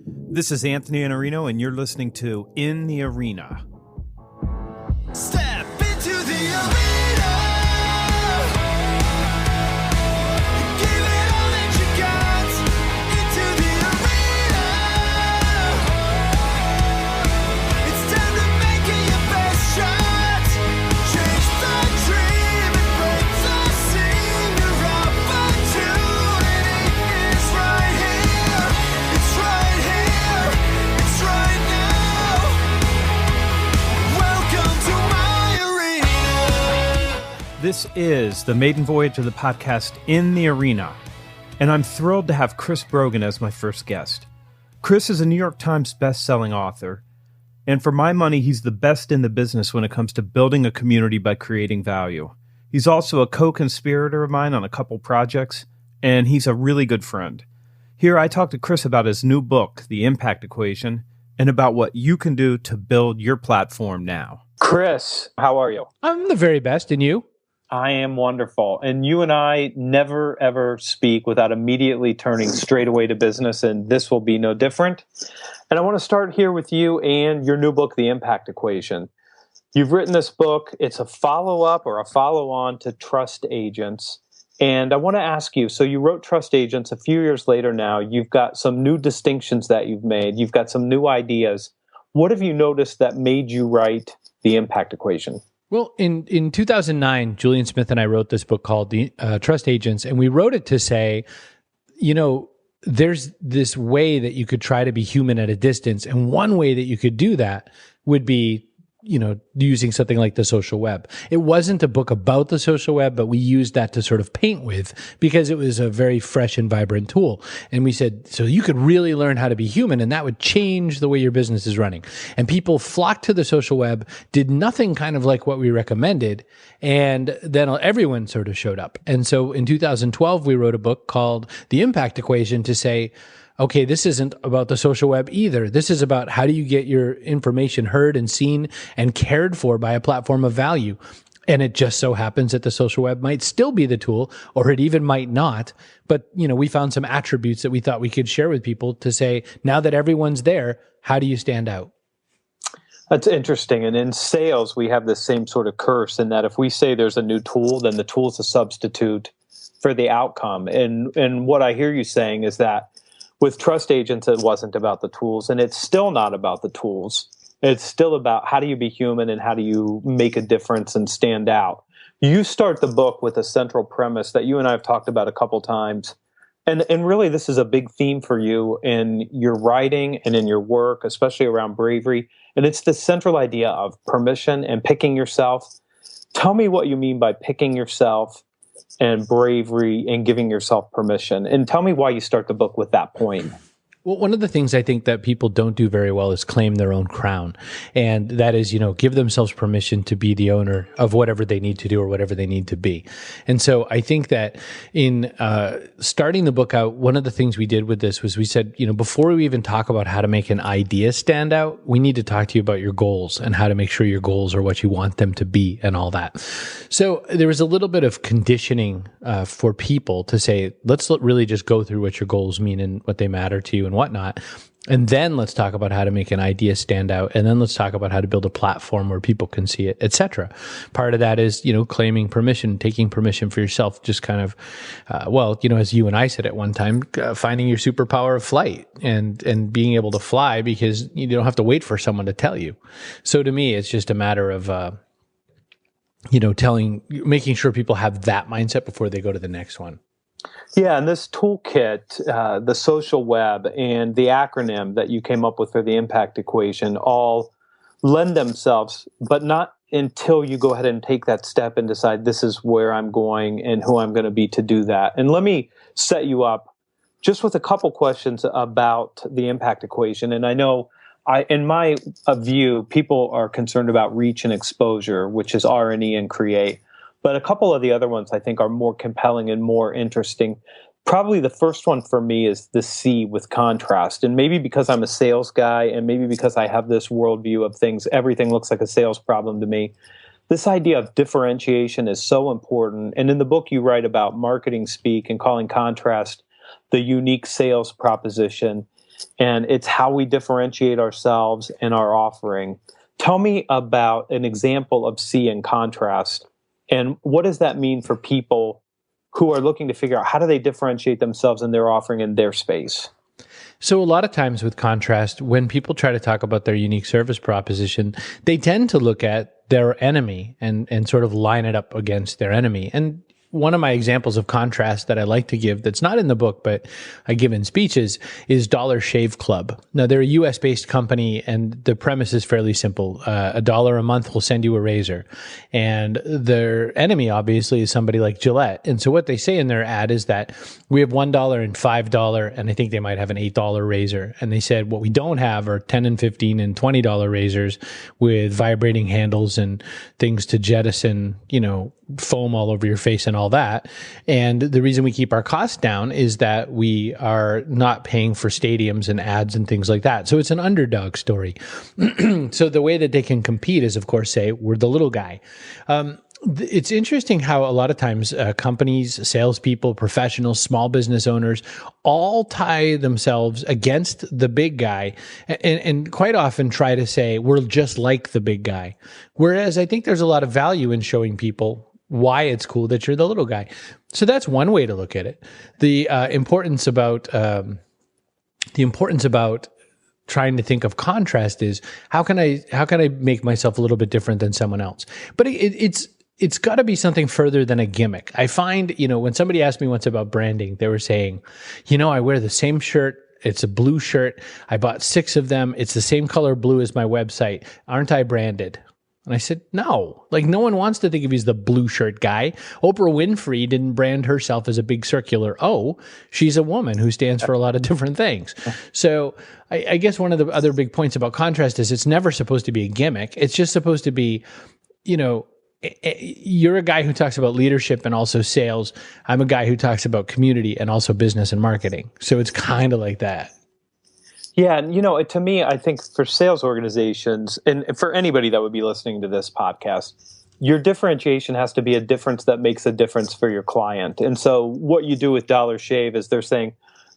This is Anthony Iannarino, and you're listening to In the Arena. Step into the arena. Give it all that you got. Into the arena. It's time to make it your best shot. Chase the dream and break the scene. Your opportunity is right here. It's right here. It's right now. Welcome to my arena. This is the maiden voyage of the podcast In the Arena, and I'm thrilled to have Chris Brogan as my first guest. Chris is a New York Times best-selling author, and for my money, he's the best in the business when it comes to building a community by creating value. He's also a co-conspirator of mine on a couple projects, and he's a really good friend. Here, I talked to Chris about his new book, The Impact Equation, and about what you can do to build your platform now. Chris, how are you? I'm the very best, and you? I am wonderful. And you and I never, ever speak without immediately turning straight away to business, and this will be no different. And I want to start here with you and your new book, The Impact Equation. You've written this book. It's a follow-up or a follow-on to Trust Agents. And I want to ask you, so you wrote Trust Agents a few years later now. You've got some new distinctions that you've made. You've got some new ideas. What have you noticed that made you write The Impact Equation? Well, in 2009, Julian Smith and I wrote this book called The Trust Agents, and we wrote it to say, you know, there's this way that you could try to be human at a distance, and one way that you could do that would be, you know, using something like the social web. It wasn't a book about the social web, but we used that to sort of paint with because it was a very fresh and vibrant tool. And we said, so you could really learn how to be human, and that would change the way your business is running. And people flocked to the social web, did nothing kind of like what we recommended, and then everyone sort of showed up. And so in 2012, we wrote a book called The Impact Equation to say, okay, this isn't about the social web either. This is about how do you get your information heard and seen and cared for by a platform of value. And it just so happens that the social web might still be the tool, or it even might not. But, you know, we found some attributes that we thought we could share with people to say, now that everyone's there, how do you stand out? That's interesting. And in sales, we have the same sort of curse in that if we say there's a new tool, then the tool is a substitute for the outcome. And what I hear you saying is that with Trust Agents, it wasn't about the tools, and it's still not about the tools. It's still about how do you be human and how do you make a difference and stand out. You start the book with a central premise that you and I have talked about a couple times. And really, this is a big theme for you in your writing and in your work, especially around bravery. And it's the central idea of permission and picking yourself. Tell me what you mean by picking yourself and bravery and giving yourself permission. And tell me why you start the book with that point. Well, one of the things I think that people don't do very well is claim their own crown. And that is, you know, give themselves permission to be the owner of whatever they need to do or whatever they need to be. And so I think that in starting the book out, one of the things we did with this was we said, you know, before we even talk about how to make an idea stand out, we need to talk to you about your goals and how to make sure your goals are what you want them to be and all that. So there was a little bit of conditioning for people to say, let's really just go through what your goals mean and what they matter to you and whatnot. And then let's talk about how to make an idea stand out. And then let's talk about how to build a platform where people can see it, etc. Part of that is, you know, claiming permission, taking permission for yourself, just kind of, well, you know, as you and I said at one time, finding your superpower of flight and being able to fly because you don't have to wait for someone to tell you. So to me, it's just a matter of, you know, making sure people have that mindset before they go to the next one. Yeah, and this toolkit, the social web, and the acronym that you came up with for the impact equation all lend themselves, but not until you go ahead and take that step and decide this is where I'm going and who I'm going to be to do that. And let me set you up just with a couple questions about the impact equation. And I know in my view, people are concerned about reach and exposure, which is R&E and create. But a couple of the other ones I think are more compelling and more interesting. Probably the first one for me is the C with contrast. And maybe because I'm a sales guy and maybe because I have this worldview of things, everything looks like a sales problem to me. This idea of differentiation is so important. And in the book, you write about marketing speak and calling contrast the unique sales proposition. and it's how we differentiate ourselves and our offering. Tell me about an example of see and contrast, and what does that mean for people who are looking to figure out how do they differentiate themselves and their offering in their space? So a lot of times with contrast, when people try to talk about their unique service proposition, they tend to look at their enemy and sort of line it up against their enemy. And one of my examples of contrast that I like to give that's not in the book, but I give in speeches is Dollar Shave Club. Now, they're a US based company, and the premise is fairly simple. $1 a month will send you a razor. And their enemy, obviously, is somebody like Gillette. And so what they say in their ad is that we have $1 and $5, and I think they might have an $8 razor. And they said what we don't have are $10 and $15 and $20 razors with vibrating handles and things to jettison, foam all over your face and all that. And the reason we keep our costs down is that we are not paying for stadiums and ads and things like that. So it's an underdog story. So the way that they can compete is, of course, say we're the little guy. It's interesting how a lot of times companies, salespeople, professionals, small business owners all tie themselves against the big guy and quite often try to say we're just like the big guy. Whereas I think there's a lot of value in showing people why it's cool that you're the little guy. So that's one way to look at it. The importance about trying to think of contrast is how can I make myself a little bit different than someone else? But it's got to be something further than a gimmick. I find, when somebody asked me once about branding, they were saying, I wear the same shirt. It's a blue shirt. I bought 6 of them. It's the same color blue as my website. Aren't I branded? And I said, no, no one wants to think of you as the blue shirt guy. Oprah Winfrey didn't brand herself as a big circular O. She's a woman who stands for a lot of different things. So I guess one of the other big points about contrast is it's never supposed to be a gimmick. It's just supposed to be, you're a guy who talks about leadership and also sales. I'm a guy who talks about community and also business and marketing. So it's kind of like that. Yeah, and to me, I think for sales organizations and for anybody that would be listening to this podcast, your differentiation has to be a difference that makes a difference for your client. And so what you do with Dollar Shave is they're saying,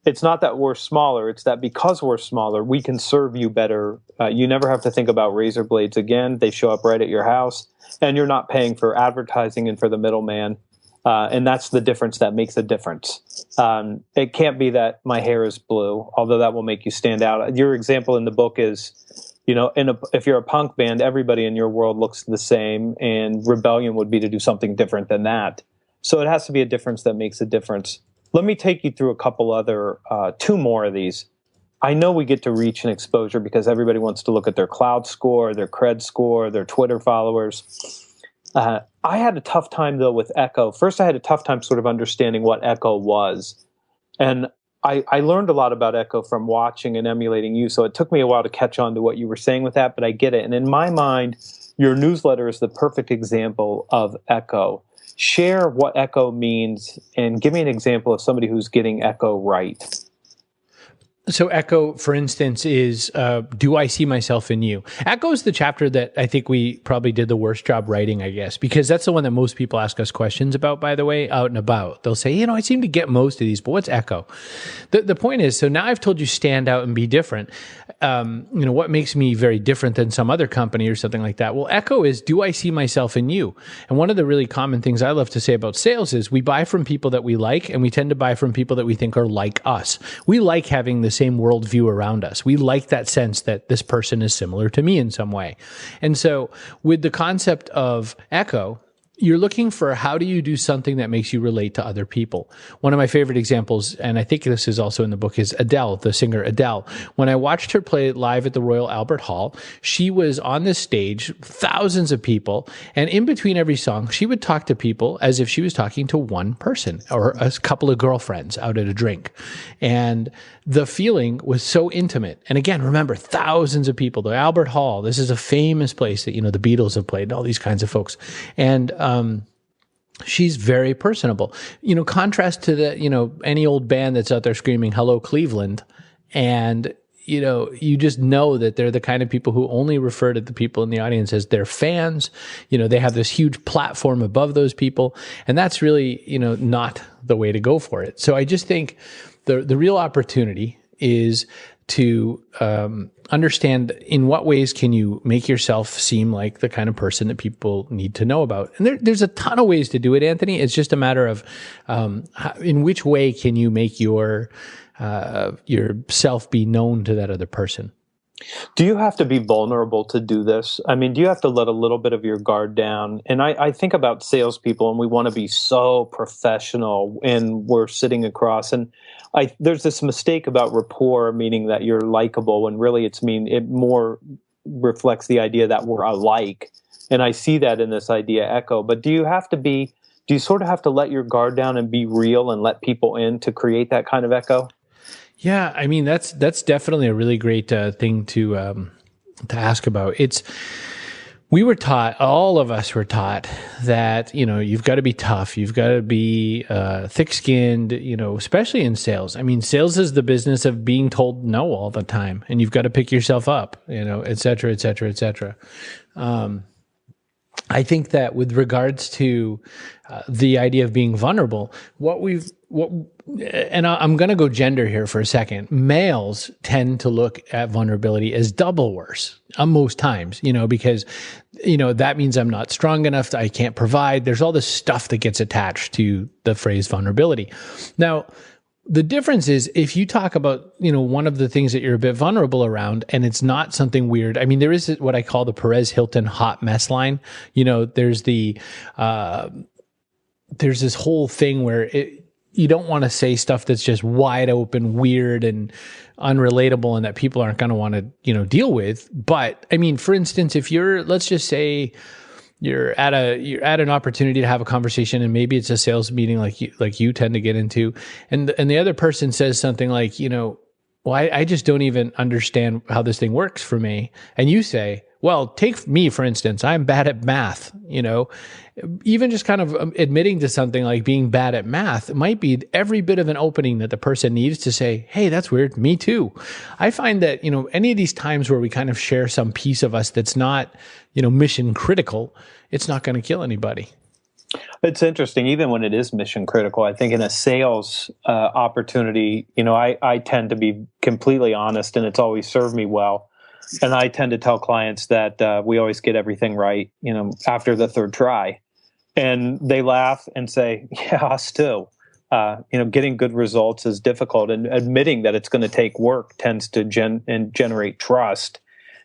it's not that we're smaller, it's that because we're smaller, we can serve you better. You never have to think about razor blades again. They show up right at your house, and you're not paying for advertising and for the middleman. And that's the difference that makes a difference. It can't be that my hair is blue, although that will make you stand out. Your example in the book is, if you're a punk band, everybody in your world looks the same, and rebellion would be to do something different than that. So it has to be a difference that makes a difference. Let me take you through a couple other, 2 more of these. I know we get to reach and exposure because everybody wants to look at their cloud score, their cred score, their Twitter followers. I had a tough time, though, with Echo. First, I had a tough time sort of understanding what Echo was. And I learned a lot about Echo from watching and emulating you, so it took me a while to catch on to what you were saying with that, but I get it. And in my mind, your newsletter is the perfect example of Echo. Share what Echo means and give me an example of somebody who's getting Echo right. So Echo, for instance, is do I see myself in you? Echo is the chapter that I think we probably did the worst job writing, I guess, because that's the one that most people ask us questions about, by the way, out and about. They'll say, I seem to get most of these, but what's Echo? The point is, so now I've told you stand out and be different. What makes me very different than some other company or something like that? Well, Echo is, do I see myself in you? And one of the really common things I love to say about sales is we buy from people that we like, and we tend to buy from people that we think are like us. We like having the same worldview around us. We like that sense that this person is similar to me in some way. And so with the concept of Echo, you're looking for how do you do something that makes you relate to other people. One of my favorite examples, and I think this is also in the book, is Adele, the singer Adele. When I watched her play live at the Royal Albert Hall, she was on this stage, thousands of people, and in between every song, she would talk to people as if she was talking to one person or a couple of girlfriends out at a drink. And the feeling was so intimate. And again, remember, thousands of people, the Albert Hall, this is a famous place that, the Beatles have played and all these kinds of folks. And, she's very personable. Contrast to any old band that's out there screaming, "Hello, Cleveland." And, you just know that they're the kind of people who only refer to the people in the audience as their fans. They have this huge platform above those people. And that's really, not the way to go for it. So I just think the real opportunity is to understand in what ways can you make yourself seem like the kind of person that people need to know about. And there's a ton of ways to do it, Anthony. It's just a matter of in which way can you make yourself be known to that other person. Do you have to be vulnerable to do this? I mean, do you have to let a little bit of your guard down? And I think about salespeople, and we want to be so professional, and we're sitting across. And there's this mistake about rapport, meaning that you're likable, and really it more reflects the idea that we're alike. And I see that in this idea echo. But do you sort of have to let your guard down and be real and let people in to create that kind of echo? Yeah, I mean that's definitely a really great thing to ask about. We were taught, all of us were taught that you've got to be tough, you've got to be thick-skinned, especially in sales. I mean, sales is the business of being told no all the time, and you've got to pick yourself up, et cetera, et cetera, et cetera. I think that with regards to the idea of being vulnerable, and I'm going to go gender here for a second. Males tend to look at vulnerability as double worse most times, because, that means I'm not strong enough. I can't provide. There's all this stuff that gets attached to the phrase vulnerability. Now, the difference is if you talk about, one of the things that you're a bit vulnerable around and it's not something weird. I mean, there is what I call the Perez Hilton hot mess line. There's this whole thing where you don't want to say stuff that's just wide open, weird, and unrelatable, and that people aren't going to want to, deal with. But I mean, for instance, if let's just say you're at an opportunity to have a conversation, and maybe it's a sales meeting like you tend to get into, and the other person says something like, well, I just don't even understand how this thing works for me. And you say, well, take me, for instance, I'm bad at math, even just kind of admitting to something like being bad at math might be every bit of an opening that the person needs to say, hey, that's weird. Me too. I find that, any of these times where we kind of share some piece of us that's not, mission critical, it's not going to kill anybody. It's interesting, even when it is mission critical. I think in a sales opportunity, I tend to be completely honest, and it's always served me well. And I tend to tell clients that we always get everything right, after the third try. And they laugh and say, yeah, us too. Getting good results is difficult, and admitting that it's going to take work tends to generate trust.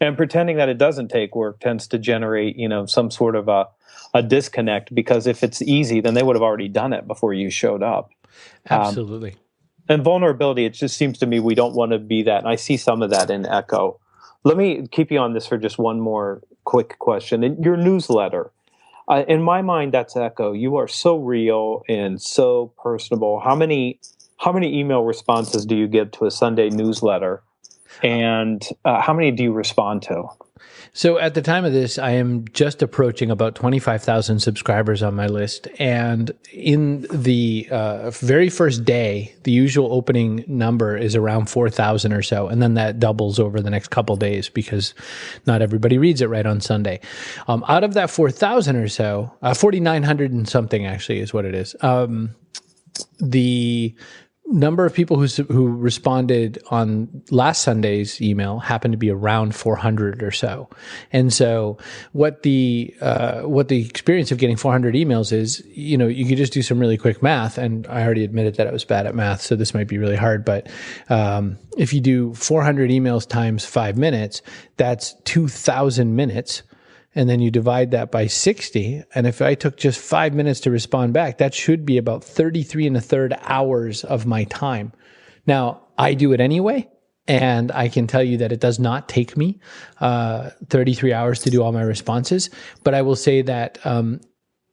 And pretending that it doesn't take work tends to generate, some sort of a disconnect, because if it's easy, then they would have already done it before you showed up. Absolutely. And vulnerability, it just seems to me we don't want to be that. And I see some of that in Echo. Let me keep you on this for just one more quick question. In your newsletter, in my mind, that's Echo. You are so real and so personable. How many email responses do you give to a Sunday newsletter? And how many do you respond to? So at the time of this, I am just approaching about 25,000 subscribers on my list. And in the very first day, the usual opening number is around 4,000 or so. And then that doubles over the next couple days because not everybody reads it right on Sunday. Out of that 4,000 or so, 4,900 and something actually is what it is. The number of people who responded on last Sunday's email happened to be around 400 or so. And so what the experience of getting 400 emails is, you could just do some really quick math. And I already admitted that I was bad at math, so this might be really hard. But if you do 400 emails times 5 minutes, that's 2,000 minutes. And then you divide that by 60. And if I took just 5 minutes to respond back, that should be about 33 and a third hours of my time. Now, I do it anyway. And I can tell you that it does not take me 33 hours to do all my responses. But I will say that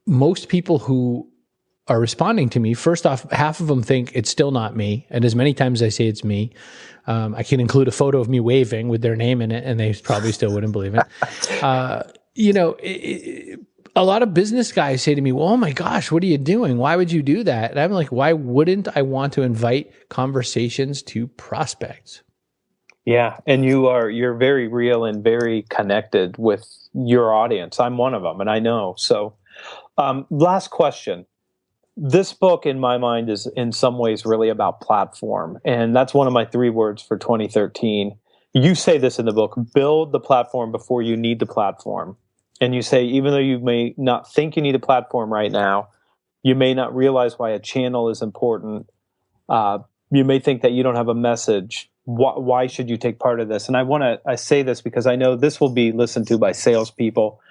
most people who are responding to me, first off, half of them think it's still not me. And as many times as I say it's me, I can include a photo of me waving with their name in it, and they probably still wouldn't believe it. A lot of business guys say to me, well, oh my gosh, what are you doing? Why would you do that? And I'm like, why wouldn't I want to invite conversations to prospects? Yeah. And you're very real and very connected with your audience. I'm one of them, and I know. So last question. this book, in my mind, is in some ways really about platform. And that's one of my 3 words for 2013. You say this in the book: build the platform before you need the platform. And you say, even though you may not think you need a platform right now, you may not realize why a channel is important. You may think that you don't have a message. Why should you take part of this? And I say this because I know this will be listened to by salespeople,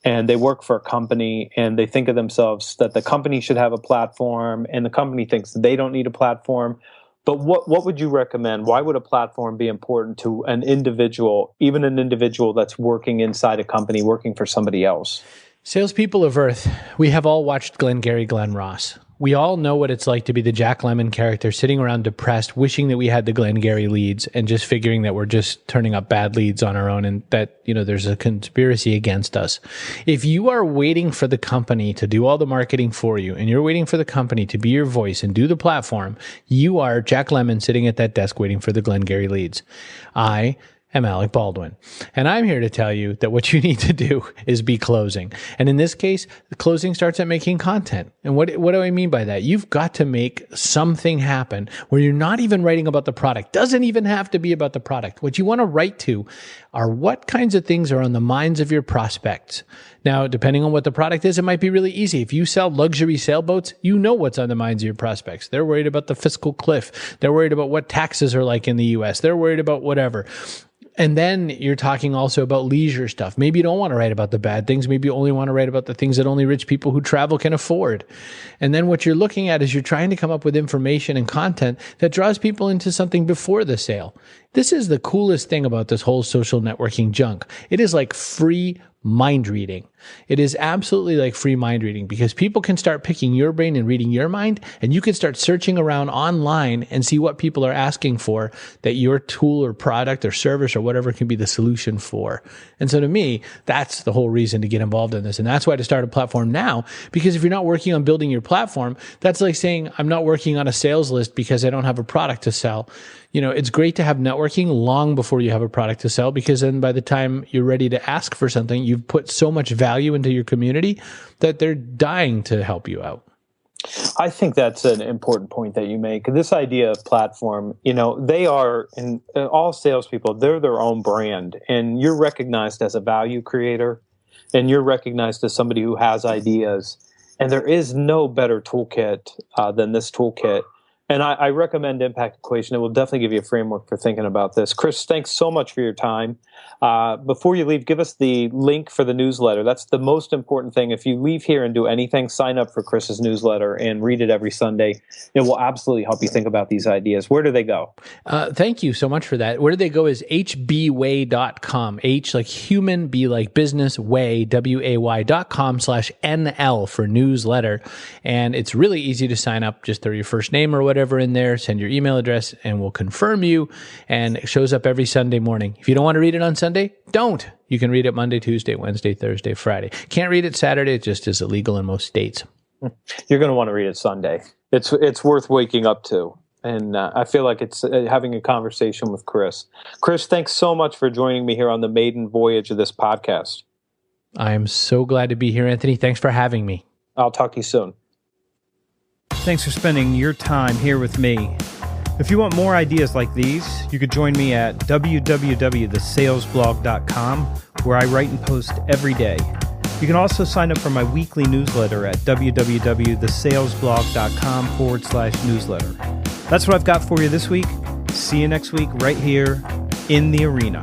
and they work for a company, and they think of themselves that the company should have a platform, and the company thinks they don't need a platform. But what would you recommend? Why would a platform be important to an individual, even an individual that's working inside a company, working for somebody else? Salespeople of Earth, we have all watched Glengarry Glen Ross. We all know what it's like to be the Jack Lemmon character sitting around depressed, wishing that we had the Glengarry leads and just figuring that we're just turning up bad leads on our own and that, there's a conspiracy against us. If you are waiting for the company to do all the marketing for you and you're waiting for the company to be your voice and do the platform, you are Jack Lemmon sitting at that desk waiting for the Glengarry leads. I am Alec Baldwin. And I'm here to tell you that what you need to do is be closing. And in this case, the closing starts at making content. And what do I mean by that? You've got to make something happen where you're not even writing about the product. Doesn't even have to be about the product. What you want to write to are what kinds of things are on the minds of your prospects. Now, depending on what the product is, it might be really easy. If you sell luxury sailboats, you know what's on the minds of your prospects. They're worried about the fiscal cliff. They're worried about what taxes are like in the US. They're worried about whatever. And then you're talking also about leisure stuff. Maybe you don't want to write about the bad things. Maybe you only want to write about the things that only rich people who travel can afford. And then what you're looking at is you're trying to come up with information and content that draws people into something before the sale. This is the coolest thing about this whole social networking junk. It is like free mind reading. It is absolutely like free mind reading because people can start picking your brain and reading your mind, and you can start searching around online and see what people are asking for that your tool or product or service or whatever can be the solution for. And so to me, that's the whole reason to get involved in this. And that's why to start a platform now, because if you're not working on building your platform, that's like saying, I'm not working on a sales list because I don't have a product to sell. It's great to have networking long before you have a product to sell, because then by the time you're ready to ask for something, you've put so much value into your community that they're dying to help you out. I think that's an important point that you make. This idea of platform, they are, and all salespeople, they're their own brand, and you're recognized as a value creator, and you're recognized as somebody who has ideas. And there is no better toolkit than this toolkit. And I recommend Impact Equation. It will definitely give you a framework for thinking about this. Chris, thanks so much for your time. Before you leave, give us the link for the newsletter. That's the most important thing. If you leave here and do anything, sign up for Chris's newsletter and read it every Sunday. It will absolutely help you think about these ideas. Where do they go? Thank you so much for that. Where do they go is hbway.com. H like human, B like business, way, WAY.com/NL for newsletter. And it's really easy to sign up. Just throw your first name or whatever in there, send your email address, and we'll confirm you. And it shows up every Sunday morning. If you don't want to read it on Sunday, don't. You can read it Monday, Tuesday, Wednesday, Thursday, Friday. Can't read it Saturday. It just is illegal in most states. You're going to want to read it Sunday. It's worth waking up to. And I feel like it's having a conversation with Chris. Chris, thanks so much for joining me here on the maiden voyage of this podcast. I am so glad to be here, Anthony. Thanks for having me. I'll talk to you soon. Thanks for spending your time here with me. If you want more ideas like these, you could join me at www.thesalesblog.com, where I write and post every day. You can also sign up for my weekly newsletter at www.thesalesblog.com/newsletter. That's what I've got for you this week. See you next week right here in the arena.